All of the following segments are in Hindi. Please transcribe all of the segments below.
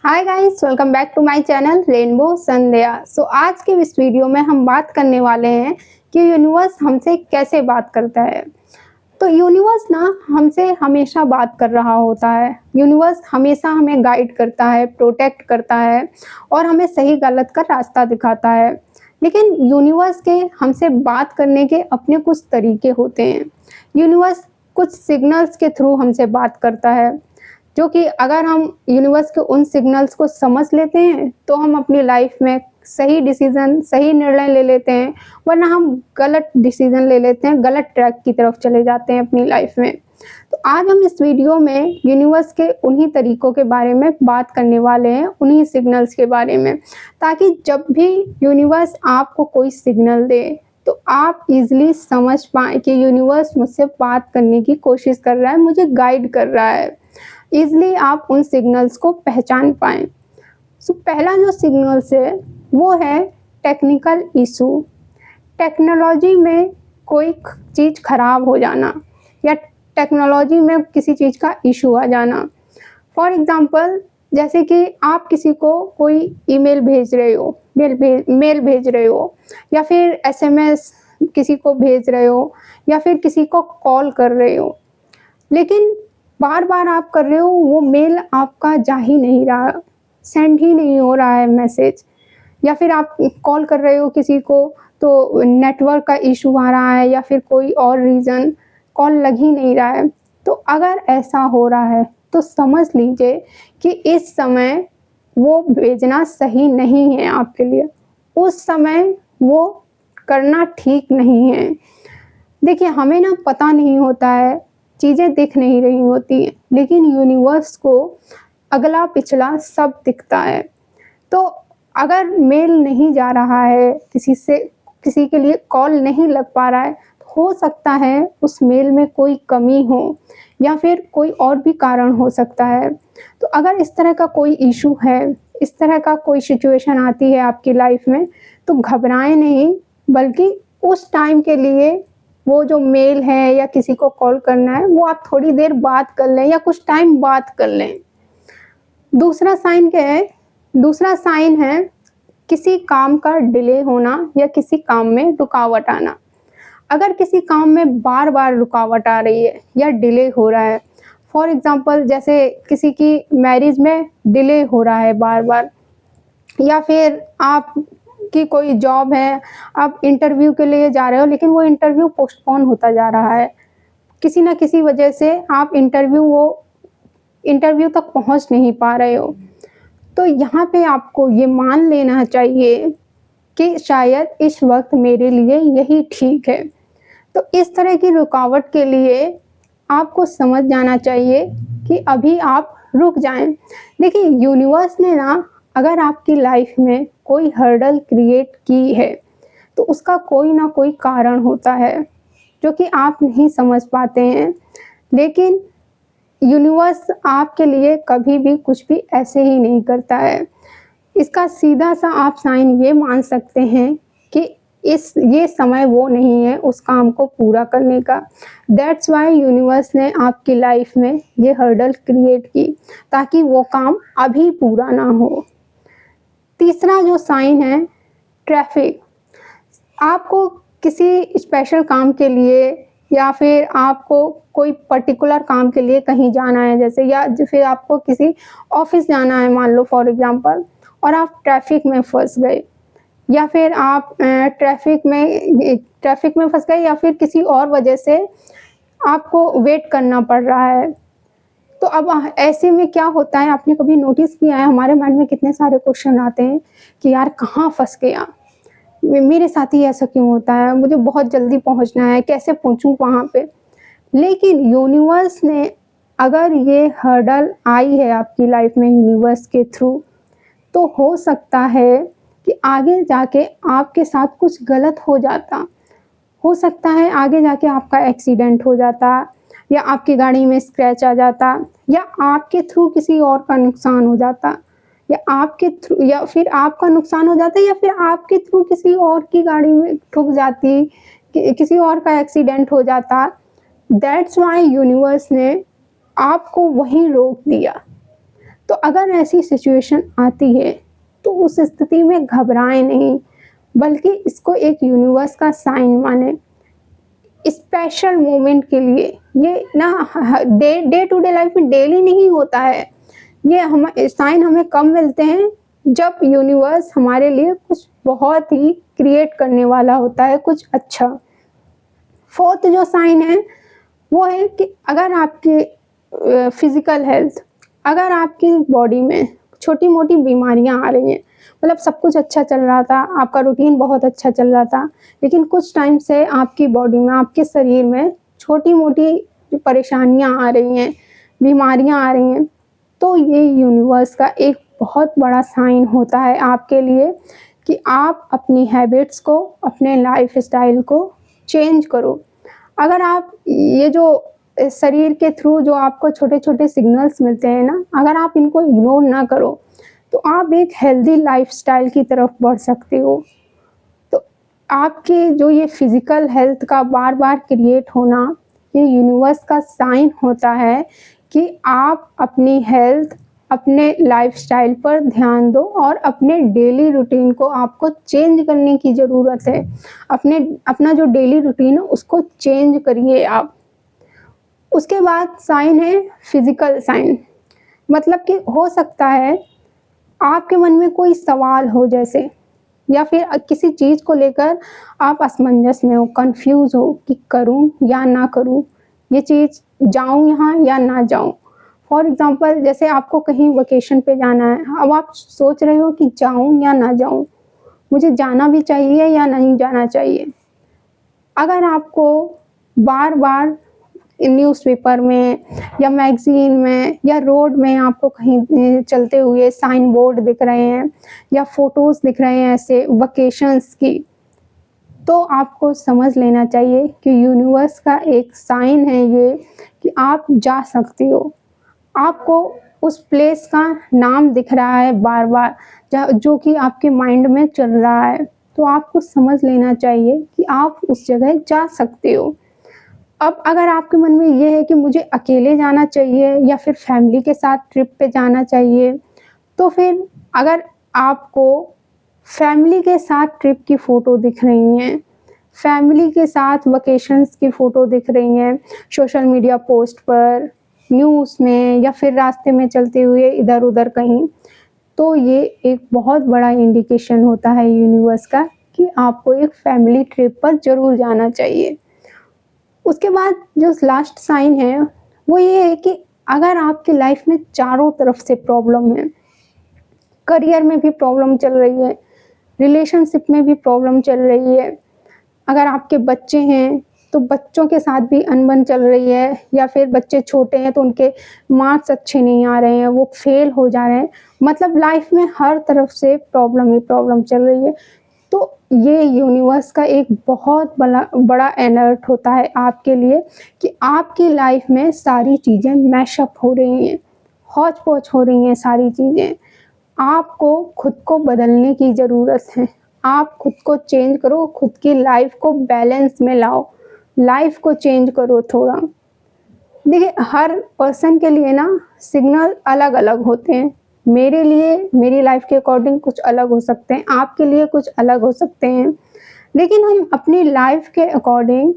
Hi guys, welcome back to my channel Rainbow Sandhya. आज के इस वीडियो में हम बात करने वाले हैं कि यूनिवर्स हमसे कैसे बात करता है। तो यूनिवर्स ना हमसे हमेशा बात कर रहा होता है। यूनिवर्स हमेशा हमें गाइड करता है, प्रोटेक्ट करता है और हमें सही गलत का रास्ता दिखाता है। लेकिन यूनिवर्स के हमसे बात करने के अपने कुछ तरीके होते हैं। यूनिवर्स कुछ सिग्नल्स के थ्रू हमसे बात करता है, जो कि अगर हम यूनिवर्स के उन सिग्नल्स को समझ लेते हैं तो हम अपनी लाइफ में सही डिसीजन, सही निर्णय ले लेते हैं, वरना हम गलत डिसीजन ले लेते हैं, गलत ट्रैक की तरफ चले जाते हैं अपनी लाइफ में। तो आज हम इस वीडियो में यूनिवर्स के उन्हीं तरीकों के बारे में बात करने वाले हैं, उन्हीं सिग्नल्स के बारे में, ताकि जब भी यूनिवर्स आपको कोई सिग्नल दे तो आप इजीली समझ पाएँ कि यूनिवर्स मुझसे बात करने की कोशिश कर रहा है, मुझे गाइड कर रहा है। ईज़िली आप उन सिग्नल्स को पहचान पाएँ। पहला जो सिग्नल्स है वो है टेक्निकल इशू। टेक्नोलॉजी में कोई चीज़ ख़राब हो जाना या टेक्नोलॉजी में किसी चीज़ का इशू आ जाना। फॉर एग्ज़ाम्पल, जैसे कि आप किसी को कोई ईमेल भेज रहे हो, मेल भेज रहे हो, या फिर एसएमएस किसी को भेज रहे हो, या फिर किसी को कॉल कर रहे हो, लेकिन बार-बार आप कर रहे हो, वो मेल आपका जा ही नहीं रहा, सेंड ही नहीं हो रहा है मैसेज, या फिर आप कॉल कर रहे हो किसी को तो नेटवर्क का इशू आ रहा है या फिर कोई और रीज़न, कॉल लग ही नहीं रहा है। तो अगर ऐसा हो रहा है तो समझ लीजिए कि इस समय वो भेजना सही नहीं है आपके लिए, उस समय वो करना ठीक नहीं है। देखिए, हमें ना पता नहीं होता है, चीज़ें दिख नहीं रही होती हैं, लेकिन यूनिवर्स को अगला पिछला सब दिखता है। तो अगर मेल नहीं जा रहा है, किसी के लिए कॉल नहीं लग पा रहा है, हो सकता है उस मेल में कोई कमी हो या फिर कोई और भी कारण हो सकता है। तो अगर इस तरह का कोई इशू है, इस तरह का कोई सिचुएशन आती है आपकी लाइफ में, तो घबराएं नहीं, बल्कि उस टाइम के लिए वो जो मेल है या किसी को कॉल करना है, वो आप थोड़ी देर बात कर लें या कुछ टाइम बात कर लें। दूसरा साइन क्या है? दूसरा साइन है किसी काम का डिले होना या किसी काम में रुकावट आना। अगर किसी काम में बार-बार रुकावट आ रही है या डिले हो रहा है, फॉर एग्ज़ाम्पल जैसे किसी की मैरिज में डिले हो रहा है बार-बार, या फिर आपकी कोई जॉब है, आप इंटरव्यू के लिए जा रहे हो लेकिन वो इंटरव्यू पोस्टपोन होता जा रहा है। किसी न किसी वजह से आप इंटरव्यू तक पहुँच नहीं पा रहे हो। तो यहाँ पे आपको ये मान लेना चाहिए कि शायद इस वक़्त मेरे लिए यही ठीक है। तो इस तरह की रुकावट के लिए आपको समझ जाना चाहिए कि अभी आप रुक जाएँ। देखिए, यूनिवर्स ने ना अगर आपकी लाइफ में कोई हर्डल क्रिएट की है, तो उसका कोई ना कोई कारण होता है, जो कि आप नहीं समझ पाते हैं। लेकिन यूनिवर्स आपके लिए कभी भी कुछ भी ऐसे ही नहीं करता है। इसका सीधा-सा आप साइन ये मान सकते हैं कि ये समय वो नहीं है उस काम को पूरा करने का। दैट्स व्हाई यूनिवर्स ने आपकी लाइफ में ये हर्डल क्रिएट की, ताकि वो काम अभी पूरा ना हो। तीसरा जो साइन है, ट्रैफ़िक। आपको किसी स्पेशल काम के लिए या फिर आपको कोई पर्टिकुलर काम के लिए कहीं जाना है, जैसे, या फिर आपको किसी ऑफ़िस जाना है मान लो फॉर एग्ज़ाम्पल, और आप ट्रैफ़िक में फँस गए, या फिर आप ट्रैफ़िक में फँस गए, या फिर किसी और वजह से आपको वेट करना पड़ रहा है। तो अब ऐसे में क्या होता है, आपने कभी नोटिस किया है, हमारे माइंड में कितने सारे क्वेश्चन आते हैं कि यार कहाँ फँस गया? मेरे साथ ही ऐसा क्यों होता है? मुझे बहुत जल्दी पहुँचना है, कैसे पहुँचूँ वहाँ पे? लेकिन यूनिवर्स ने अगर ये हर्डल आई है आपकी लाइफ में यूनिवर्स के थ्रू, तो हो सकता है कि आगे जाके आपके साथ कुछ गलत हो जाता। हो सकता है आगे जाके आपका एक्सीडेंट हो जाता, या आपकी गाड़ी में स्क्रैच आ जाता, या आपके थ्रू किसी और का नुकसान हो जाता, या फिर आपका नुकसान हो जाता, या फिर आपके थ्रू किसी और की गाड़ी में ठुक जाती, किसी और का एक्सीडेंट हो जाता। दैट्स व्हाई यूनिवर्स ने आपको वहीं रोक दिया, तो अगर ऐसी सिचुएशन आती है तो उस स्थिति में घबराएं नहीं, बल्कि इसको एक यूनिवर्स का साइन माने। स्पेशल मोमेंट के लिए ये ना डे टू डे लाइफ में डेली नहीं होता है। ये हम साइन हमें कब मिलते हैं, जब यूनिवर्स हमारे लिए कुछ बहुत ही क्रिएट करने वाला होता है, कुछ अच्छा। फोर्थ जो साइन है वो है कि अगर आपकी फिजिकल हेल्थ, अगर आपकी बॉडी में छोटी मोटी बीमारियां आ रही हैं, मतलब सब कुछ अच्छा चल रहा था, आपका रूटीन बहुत अच्छा चल रहा था, लेकिन कुछ टाइम से आपकी बॉडी में, आपके शरीर में छोटी मोटी परेशानियां आ रही हैं, बीमारियां आ रही हैं, तो ये यूनिवर्स का एक बहुत बड़ा साइन होता है आपके लिए कि आप अपनी हैबिट्स को, अपने लाइफ स्टाइल को चेंज करो। अगर आप ये जो शरीर के थ्रू जो आपको छोटे छोटे सिग्नल्स मिलते हैं ना, अगर आप इनको इग्नोर ना करो तो आप एक हेल्दी लाइफस्टाइल की तरफ बढ़ सकते हो। तो आपके जो ये फिजिकल हेल्थ का बार बार क्रिएट होना, ये यूनिवर्स का साइन होता है कि आप अपनी हेल्थ, अपने लाइफस्टाइल पर ध्यान दो और अपने डेली रूटीन को आपको चेंज करने की ज़रूरत है। अपना जो डेली रूटीन है उसको चेंज करिए आप। उसके बाद साइन है फिजिकल साइन, मतलब कि हो सकता है आपके मन में कोई सवाल हो जैसे, या फिर किसी चीज़ को लेकर आप असमंजस में हो, कंफ्यूज हो कि करूं या ना करूं, ये चीज़ जाऊं यहाँ या ना जाऊं। फॉर एग्जांपल जैसे आपको कहीं वेकेशन पे जाना है, अब आप सोच रहे हो कि जाऊं या ना जाऊं, मुझे जाना भी चाहिए या नहीं जाना चाहिए। अगर आपको बार बार न्यूज़पेपर में या मैगज़ीन में या रोड में आपको कहीं चलते हुए साइन बोर्ड दिख रहे हैं या फ़ोटोज़ दिख रहे हैं ऐसे वकेशंस की, तो आपको समझ लेना चाहिए कि यूनिवर्स का एक साइन है ये कि आप जा सकते हो। आपको उस प्लेस का नाम दिख रहा है बार बार, जो कि आपके माइंड में चल रहा है, तो आपको समझ लेना चाहिए कि आप उस जगह जा सकते हो। अब अगर आपके मन में ये है कि मुझे अकेले जाना चाहिए या फिर फैमिली के साथ ट्रिप पे जाना चाहिए, तो फिर अगर आपको फैमिली के साथ ट्रिप की फ़ोटो दिख रही हैं, फैमिली के साथ वकेशंस की फ़ोटो दिख रही हैं सोशल मीडिया पोस्ट पर, न्यूज़ में, या फिर रास्ते में चलते हुए इधर-उधर कहीं, तो ये एक बहुत बड़ा इंडिकेशन होता है यूनिवर्स का कि आपको एक फैमिली ट्रिप पर ज़रूर जाना चाहिए। उसके बाद जो लास्ट साइन है वो ये है कि अगर आपकी लाइफ में चारों तरफ से प्रॉब्लम है, करियर में भी प्रॉब्लम चल रही है, रिलेशनशिप में भी प्रॉब्लम चल रही है, अगर आपके बच्चे हैं तो बच्चों के साथ भी अनबन चल रही है, या फिर बच्चे छोटे हैं तो उनके मार्क्स अच्छे नहीं आ रहे हैं, वो फेल हो जा रहे हैं, मतलब लाइफ में हर तरफ से प्रॉब्लम ही प्रॉब्लम चल रही है, तो ये यूनिवर्स का एक बहुत बड़ा अलर्ट होता है आपके लिए कि आपकी लाइफ में सारी चीज़ें मैशअप हो रही हैं, हौच पौच हो रही हैं सारी चीज़ें। आपको खुद को बदलने की ज़रूरत है, आप खुद को चेंज करो, खुद की लाइफ को बैलेंस में लाओ, लाइफ को चेंज करो थोड़ा। देखिए हर पर्सन के लिए ना सिग्नल अलग अलग होते हैं, मेरे लिए मेरी लाइफ के अकॉर्डिंग कुछ अलग हो सकते हैं, आपके लिए कुछ अलग हो सकते हैं, लेकिन हम अपनी लाइफ के अकॉर्डिंग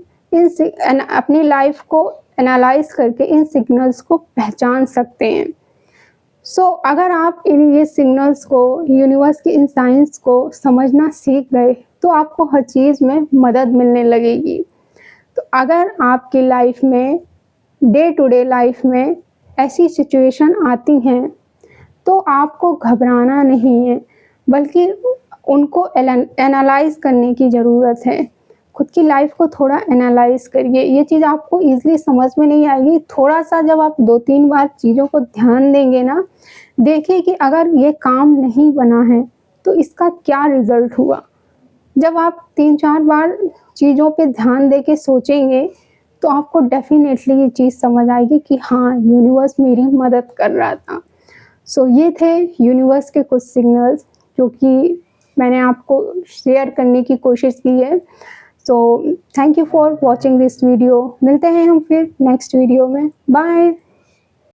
अपनी लाइफ को एनालाइज करके इन सिग्नल्स को पहचान सकते हैं। अगर आप ये सिग्नल्स को, यूनिवर्स के इन साइंस को समझना सीख गए तो आपको हर चीज़ में मदद मिलने लगेगी। तो अगर आपकी लाइफ में, डे टू डे लाइफ में ऐसी सिचुएशन आती हैं तो आपको घबराना नहीं है, बल्कि उनको एनालाइज करने की ज़रूरत है। खुद की लाइफ को थोड़ा एनालाइज करिए, ये चीज़ आपको ईज़िली समझ में नहीं आएगी, थोड़ा-सा जब आप 2-3 बार चीज़ों को ध्यान देंगे ना, देखिए कि अगर ये काम नहीं बना है तो इसका क्या रिज़ल्ट हुआ। जब आप 3-4 बार चीज़ों पे ध्यान देके सोचेंगे तो आपको डेफ़िनेटली ये चीज़ समझ आएगी कि हाँ, यूनिवर्स मेरी मदद कर रहा था। ये थे यूनिवर्स के कुछ सिग्नल्स जो कि मैंने आपको शेयर करने की कोशिश की है। Thank you for watching this video. मिलते हैं हम फिर नेक्स्ट वीडियो में। बाय।